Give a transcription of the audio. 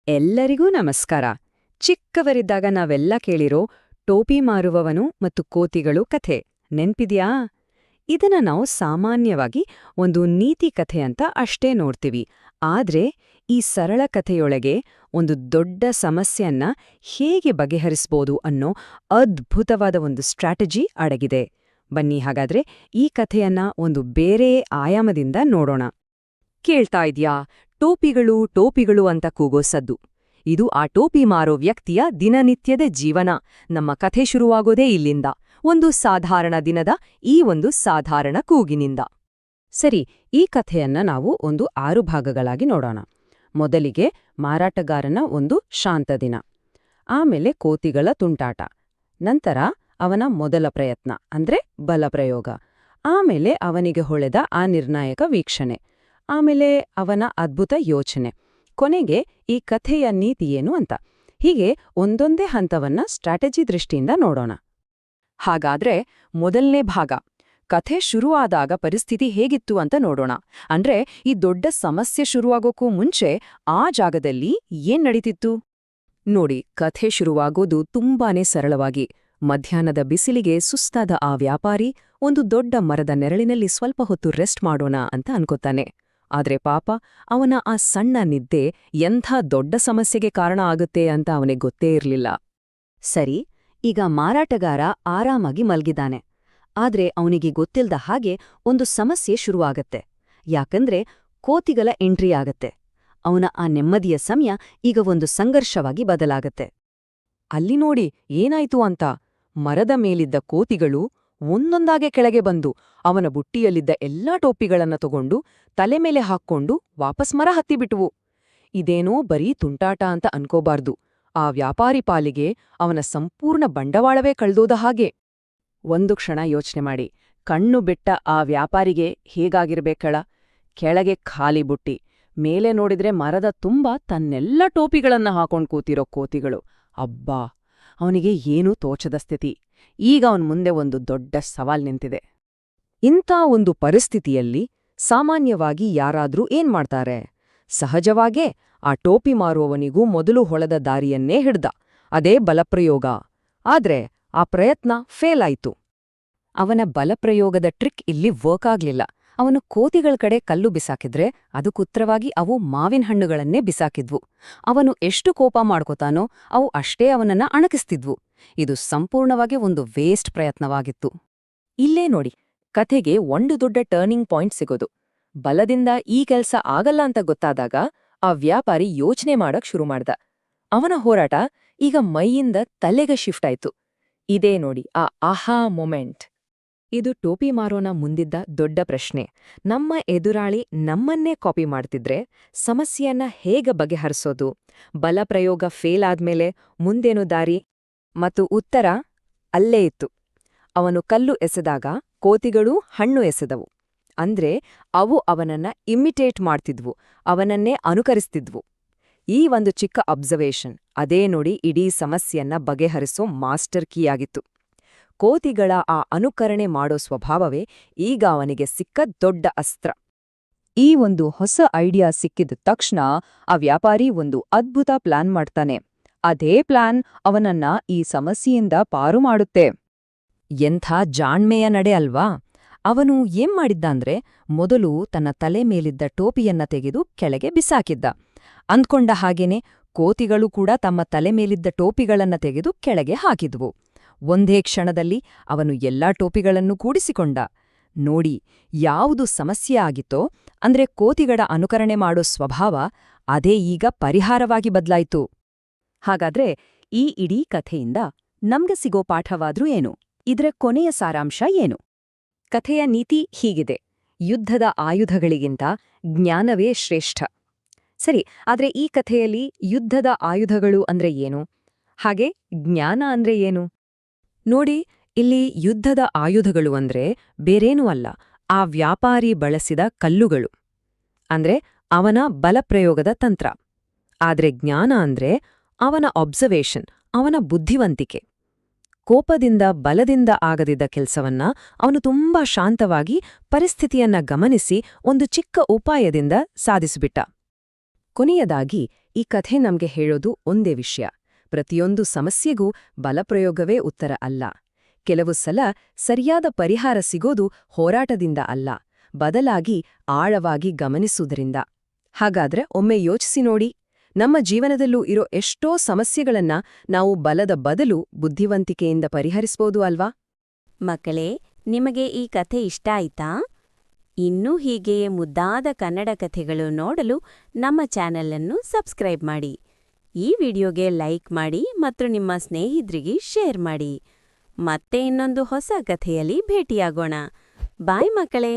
ಎಲ್ಲರಿಗೂ ನಮಸ್ಕಾರ. ಚಿಕ್ಕವರಿದ್ದಾಗ ನಾವೆಲ್ಲ ಕೇಳಿರೋ ಟೋಪಿ ಮಾರುವವನು ಮತ್ತು ಕೋತಿಗಳು ಕಥೆ ನೆನ್ಪಿದ್ಯಾ? ಇದನ್ನ ನಾವು ಸಾಮಾನ್ಯವಾಗಿ ಒಂದು ನೀತಿ ಕಥೆ ಅಂತ ಅಷ್ಟೇ ನೋಡ್ತೀವಿ. ಆದ್ರೆ ಈ ಸರಳ ಕಥೆಯೊಳಗೆ ಒಂದು ದೊಡ್ಡ ಸಮಸ್ಯೆಯನ್ನ ಹೇಗೆ ಬಗೆಹರಿಸ್ಬೋದು ಅನ್ನೋ ಅದ್ಭುತವಾದ ಒಂದು ಸ್ಟ್ರಾಟಜಿ ಅಡಗಿದೆ. ಬನ್ನಿ ಹಾಗಾದ್ರೆ ಈ ಕಥೆಯನ್ನ ಒಂದು ಬೇರೆ ಆಯಾಮದಿಂದ ನೋಡೋಣ. ಕೇಳ್ತಾ ಇದ್ಯಾ ಟೋಪಿಗಳು ಟೋಪಿಗಳು ಅಂತ ಕೂಗೋ ಸದ್ದು? ಇದು ಆ ಟೋಪಿ ಮಾರೋ ವ್ಯಕ್ತಿಯ ದಿನನಿತ್ಯದ ಜೀವನ. ನಮ್ಮ ಕಥೆ ಶುರುವಾಗೋದೇ ಇಲ್ಲಿಂದ, ಒಂದು ಸಾಧಾರಣ ದಿನದ ಈ ಒಂದು ಸಾಧಾರಣ ಕೂಗಿನಿಂದ. ಸರಿ, ಈ ಕಥೆಯನ್ನ ನಾವು ಒಂದು 6 ಭಾಗಗಳಾಗಿ ನೋಡೋಣ. ಮೊದಲಿಗೆ ಮಾರಾಟಗಾರನ ಒಂದು ಶಾಂತ ದಿನ, ಆಮೇಲೆ ಕೋತಿಗಳ ತುಂಟಾಟ, ನಂತರ ಅವನ ಮೊದಲ ಪ್ರಯತ್ನ ಅಂದ್ರೆ ಬಲಪ್ರಯೋಗ, ಆಮೇಲೆ ಅವನಿಗೆ ಹೊಳೆದ ಆ ನಿರ್ಣಾಯಕ ವೀಕ್ಷಣೆ, ಆಮೇಲೆ ಅವನ ಅದ್ಭುತ ಯೋಚನೆ, ಕೊನೆಗೆ ಈ ಕಥೆಯ ನೀತಿಯೇನು ಅಂತ. ಹೀಗೆ ಒಂದೊಂದೇ ಹಂತವನ್ನ ಸ್ಟ್ರಾಟಜಿ ದೃಷ್ಟಿಯಿಂದ ನೋಡೋಣ. ಹಾಗಾದ್ರೆ ಮೊದಲನೇ ಭಾಗ, ಕಥೆ ಶುರುವಾದಾಗ ಪರಿಸ್ಥಿತಿ ಹೇಗಿತ್ತು ಅಂತ ನೋಡೋಣ. ಅಂದ್ರೆ ಈ ದೊಡ್ಡ ಸಮಸ್ಯೆ ಶುರುವಾಗೋಕ್ಕೂ ಮುಂಚೆ ಆ ಜಾಗದಲ್ಲಿ ಏನ್ ನಡೀತಿತ್ತು ನೋಡಿ. ಕಥೆ ಶುರುವಾಗೋದು ತುಂಬಾನೇ ಸರಳವಾಗಿ. ಮಧ್ಯಾಹ್ನದ ಬಿಸಿಲಿಗೆ ಸುಸ್ತಾದ ಆ ವ್ಯಾಪಾರಿ ಒಂದು ದೊಡ್ಡ ಮರದ ನೆರಳಿನಲ್ಲಿ ಸ್ವಲ್ಪ ಹೊತ್ತು ರೆಸ್ಟ್ ಮಾಡೋಣ ಅಂತ ಅನ್ಕೋತಾನೆ. ಆದ್ರೆ ಪಾಪ, ಅವನ ಆ ಸಣ್ಣ ನಿದ್ದೆ ಎಂಥ ದೊಡ್ಡ ಸಮಸ್ಯೆಗೆ ಕಾರಣ ಆಗುತ್ತೆ ಅಂತ ಅವನಿಗೆ ಗೊತ್ತೇ ಇರ್ಲಿಲ್ಲ. ಸರಿ, ಈಗ ಮಾರಾಟಗಾರ ಆರಾಮಾಗಿ ಮಲ್ಗಿದಾನೆ. ಆದ್ರೆ ಅವನಿಗೆ ಗೊತ್ತಿಲ್ದ ಹಾಗೆ ಒಂದು ಸಮಸ್ಯೆ ಶುರುವಾಗತ್ತೆ. ಯಾಕಂದ್ರೆ ಕೋತಿಗಳ ಎಂಟ್ರಿ ಆಗತ್ತೆ. ಅವನ ಆ ನೆಮ್ಮದಿಯ ಸಮಯ ಈಗ ಒಂದು ಸಂಘರ್ಷವಾಗಿ ಬದಲಾಗತ್ತೆ. ಅಲ್ಲಿ ನೋಡಿ ಏನಾಯ್ತು ಅಂತ. ಮರದ ಮೇಲಿದ್ದ ಕೋತಿಗಳು ಒಂದೊಂದಾಗೆ ಕೆಳಗೆ ಬಂದು ಅವನ ಬುಟ್ಟಿಯಲ್ಲಿದ್ದ ಎಲ್ಲಾ ಟೋಪಿಗಳನ್ನ ತಗೊಂಡು ತಲೆ ಮೇಲೆ ಹಾಕ್ಕೊಂಡು ವಾಪಸ್ ಮರ ಹತ್ತಿಬಿಟ್ವು. ಇದೇನೋ ಬರೀ ತುಂಟಾಟ ಅಂತ ಅನ್ಕೋಬಾರ್ದು. ಆ ವ್ಯಾಪಾರಿ ಪಾಲಿಗೆ ಅವನ ಸಂಪೂರ್ಣ ಬಂಡವಾಳವೇ ಕಳ್ದೋದ ಹಾಗೆ. ಒಂದು ಕ್ಷಣ ಯೋಚನೆ ಮಾಡಿ, ಕಣ್ಣು ಬಿಟ್ಟ ಆ ವ್ಯಾಪಾರಿಗೆ ಹೇಗಾಗಿರ್ಬೇಕಳ? ಕೆಳಗೆ ಖಾಲಿ ಬುಟ್ಟಿ, ಮೇಲೆ ನೋಡಿದ್ರೆ ಮರದ ತುಂಬ ತನ್ನೆಲ್ಲ ಟೋಪಿಗಳನ್ನ ಹಾಕೊಂಡ್ ಕೂತಿರೋ ಕೋತಿಗಳು. ಅಬ್ಬಾ, ಅವನಿಗೆ ಏನೂ ತೋಚದ ಸ್ಥಿತಿ. ಈಗ ಅವನ್ ಮುಂದೆ ಒಂದು ದೊಡ್ಡ ಸವಾಲ್ ನಿಂತಿದೆ. ಇಂಥ ಒಂದು ಪರಿಸ್ಥಿತಿಯಲ್ಲಿ ಸಾಮಾನ್ಯವಾಗಿ ಯಾರಾದ್ರೂ ಏನ್ ಮಾಡ್ತಾರೆ? ಸಹಜವಾಗೇ ಆ ಟೋಪಿ ಮಾರುವವನಿಗೂ ಮೊದಲು ಹೊಳೆದ ದಾರಿಯನ್ನೇ ಹಿಡ್ದ, ಅದೇ ಬಲಪ್ರಯೋಗ. ಆದ್ರೆ ಆ ಪ್ರಯತ್ನ ಫೇಲ್ ಆಯ್ತು. ಅವನ ಬಲಪ್ರಯೋಗದ ಟ್ರಿಕ್ ಇಲ್ಲಿ ವರ್ಕ್ ಆಗ್ಲಿಲ್ಲ. ಅವನು ಕೋತಿಗಳ ಕಡೆ ಕಲ್ಲು ಬಿಸಾಕಿದ್ರೆ ಅದಕ್ಕುತ್ತರವಾಗಿ ಅವು ಮಾವಿನ ಹಣ್ಣುಗಳನ್ನೇ ಬಿಸಾಕಿದ್ವು. ಅವನು ಎಷ್ಟು ಕೋಪ ಮಾಡ್ಕೋತಾನೋ ಅವು ಅಷ್ಟೇ ಅವನನ್ನ ಅಣಕಿಸ್ತಿದ್ವು. ಇದು ಸಂಪೂರ್ಣವಾಗಿ ಒಂದು ವೇಸ್ಟ್ ಪ್ರಯತ್ನವಾಗಿತ್ತು. ಇಲ್ಲೇ ನೋಡಿ, ಕಥೆಗೆ ಒಂದು ದೊಡ್ಡ ಟರ್ನಿಂಗ್ ಪಾಯಿಂಟ್ ಸಿಗೋದು. ಬಲದಿಂದ ಈ ಕೆಲ್ಸ ಆಗಲ್ಲ ಅಂತ ಗೊತ್ತಾದಾಗ ಆ ವ್ಯಾಪಾರಿ ಯೋಚನೆ ಮಾಡಕ್ ಶುರು ಮಾಡ್ದ. ಅವನ ಹೋರಾಟ ಈಗ ಮೈಯಿಂದ ತಲೆಗೆ ಶಿಫ್ಟ್ ಆಯ್ತು. ಇದೇ ನೋಡಿ ಆ ಆಹಾ ಮೊಮೆಂಟ್. ಇದು ಟೋಪಿ ಮಾರೋನ ಮುಂದಿದ್ದ ದೊಡ್ಡ ಪ್ರಶ್ನೆ. ನಮ್ಮ ಎದುರಾಳಿ ನಮ್ಮನ್ನೇ ಕಾಪಿ ಮಾಡ್ತಿದ್ರೆ ಸಮಸ್ಯೆಯನ್ನ ಹೇಗೆ ಬಗೆಹರಿಸೋದು? ಬಲಪ್ರಯೋಗ ಫೇಲ್ ಆದ್ಮೇಲೆ ಮುಂದೇನು ದಾರಿ? ಮತ್ತು ಉತ್ತರ ಅಲ್ಲೇ ಇತ್ತು. ಅವನು ಕಲ್ಲು ಎಸೆದಾಗ ಕೋತಿಗಳು ಹಣ್ಣು ಎಸೆದವು. ಅಂದ್ರೆ ಅವು ಅವನನ್ನ ಇಮಿಟೇಟ್ ಮಾಡ್ತಿದ್ವು, ಅವನನ್ನೇ ಅನುಕರಿಸ್ತಿದ್ವು. ಈ ಒಂದು ಚಿಕ್ಕ ಅಬ್ಸರ್ವೇಷನ್ ಅದೇ ನೋಡಿ ಇಡೀ ಸಮಸ್ಯೆಯನ್ನ ಬಗೆಹರಿಸೋ ಮಾಸ್ಟರ್ ಕೀ ಆಗಿತ್ತು. ಕೋತಿಗಳ ಆ ಅನುಕರಣೆ ಮಾಡೋ ಸ್ವಭಾವವೇ ಈಗ ಅವನಿಗೆ ಸಿಕ್ಕ ದೊಡ್ಡ ಅಸ್ತ್ರ. ಈ ಒಂದು ಹೊಸ ಐಡಿಯಾ ಸಿಕ್ಕಿದ ತಕ್ಷಣ ಆ ವ್ಯಾಪಾರಿ ಒಂದು ಅದ್ಭುತ ಪ್ಲಾನ್ ಮಾಡ್ತಾನೆ. ಅದೇ ಪ್ಲಾನ್ ಅವನನ್ನ ಈ ಸಮಸ್ಯೆಯಿಂದ ಪಾರು ಮಾಡುತ್ತೆ. ಎಂಥ ಜಾಣ್ಮೆಯ ನಡೆ ಅಲ್ವಾ? ಅವನು ಏನ್ ಮಾಡಿದ್ದಂದ್ರೆ, ಮೊದಲು ತನ್ನ ತಲೆ ಮೇಲಿದ್ದ ಟೋಪಿಯನ್ನ ತೆಗೆದು ಕೆಳಗೆ ಬಿಸಾಕಿದ್ದ. ಅಂದ್ಕೊಂಡ ಹಾಗೇನೆ ಕೋತಿಗಳು ಕೂಡ ತಮ್ಮ ತಲೆ ಮೇಲಿದ್ದ ಟೋಪಿಗಳನ್ನ ತೆಗೆದು ಕೆಳಗೆ ಹಾಕಿದ್ವು. ಒಂದೇ ಕ್ಷಣದಲ್ಲಿ ಅವನು ಎಲ್ಲಾ ಟೋಪಿಗಳನ್ನು ಕೂಡಿಸಿಕೊಂಡ. ನೋಡಿ, ಯಾವುದು ಸಮಸ್ಯೆ ಆಗಿತ್ತೋ ಅಂದ್ರೆ ಕೋತಿಗಳ ಅನುಕರಣೆ ಮಾಡೋ ಸ್ವಭಾವ, ಅದೇ ಈಗ ಪರಿಹಾರವಾಗಿ ಬದ್ಲಾಯ್ತು. ಹಾಗಾದ್ರೆ ಈ ಇಡೀ ಕಥೆಯಿಂದ ನಮ್ಗೆ ಸಿಗೋ ಪಾಠವಾದ್ರೂ ಏನು? ಇದ್ರ ಕೊನೆಯ ಸಾರಾಂಶ ಏನು? ಕಥೆಯ ನೀತಿ ಹೀಗಿದೆ: ಯುದ್ಧದ ಆಯುಧಗಳಿಗಿಂತ ಜ್ಞಾನವೇ ಶ್ರೇಷ್ಠ. ಸರಿ, ಆದ್ರೆ ಈ ಕಥೆಯಲ್ಲಿ ಯುದ್ಧದ ಆಯುಧಗಳು ಅಂದ್ರೆ ಏನು? ಹಾಗೆ ಜ್ಞಾನ ಅಂದ್ರೆ ಏನು? ನೋಡಿ, ಇಲ್ಲಿ ಯುದ್ಧದ ಆಯುಧಗಳು ಅಂದ್ರೆ ಬೇರೇನೂ ಅಲ್ಲ, ಆ ವ್ಯಾಪಾರಿ ಬಳಸಿದ ಕಲ್ಲುಗಳು. ಅಂದ್ರೆ ಅವನ ಬಲಪ್ರಯೋಗದ ತಂತ್ರ. ಆದ್ರೆ ಜ್ಞಾನ ಅಂದ್ರೆ ಅವನ ಅಬ್ಸರ್ವೇಷನ್, ಅವನ ಬುದ್ಧಿವಂತಿಕೆ. ಕೋಪದಿಂದ ಬಲದಿಂದ ಆಗದಿದ್ದ ಕೆಲಸವನ್ನ ಅವನು ತುಂಬಾ ಶಾಂತವಾಗಿ ಪರಿಸ್ಥಿತಿಯನ್ನ ಗಮನಿಸಿ ಒಂದು ಚಿಕ್ಕ ಉಪಾಯದಿಂದ ಸಾಧಿಸಿಬಿಟ್ಟ. ಕೊನೆಯದಾಗಿ ಈ ಕಥೆ ನಮ್ಗೆ ಹೇಳೋದು ಒಂದೇ ವಿಷಯ. ಪ್ರತಿಯೊಂದು ಸಮಸ್ಯೆಗೂ ಬಲಪ್ರಯೋಗವೇ ಉತ್ತರ ಅಲ್ಲ. ಕೆಲವು ಸಲ ಸರಿಯಾದ ಪರಿಹಾರ ಸಿಗೋದು ಹೋರಾಟದಿಂದ ಅಲ್ಲ, ಬದಲಾಗಿ ಆಳವಾಗಿ ಗಮನಿಸುವುದರಿಂದ. ಹಾಗಾದ್ರೆ ಒಮ್ಮೆ ಯೋಚಿಸಿ ನೋಡಿ, ನಮ್ಮ ಜೀವನದಲ್ಲೂ ಇರೋ ಎಷ್ಟೋ ಸಮಸ್ಯೆಗಳನ್ನ ನಾವು ಬಲದ ಬದಲು ಬುದ್ಧಿವಂತಿಕೆಯಿಂದ ಪರಿಹರಿಸ್ಬೋದು ಅಲ್ವಾ? ಮಕ್ಕಳೇ, ನಿಮಗೆ ಈ ಕಥೆ ಇಷ್ಟ ಆಯ್ತಾ? ಇನ್ನೂ ಹೀಗೆಯೇ ಮುದ್ದಾದ ಕನ್ನಡ ಕಥೆಗಳು ನೋಡಲು ನಮ್ಮ ಚಾನೆಲ್ ಅನ್ನು ಸಬ್ಸ್ಕ್ರೈಬ್ ಮಾಡಿ. ಈ ವಿಡಿಯೋಗೆ ಲೈಕ್ ಮಾಡಿ ಮತ್ತು ನಿಮ್ಮ ಸ್ನೇಹಿತರಿಗೆ ಶೇರ್ ಮಾಡಿ. ಮತ್ತೆ ಇನ್ನೊಂದು ಹೊಸ ಕಥೆಯಲ್ಲಿ ಭೇಟಿಯಾಗೋಣ. ಬಾಯ್ ಮಕ್ಕಳೇ.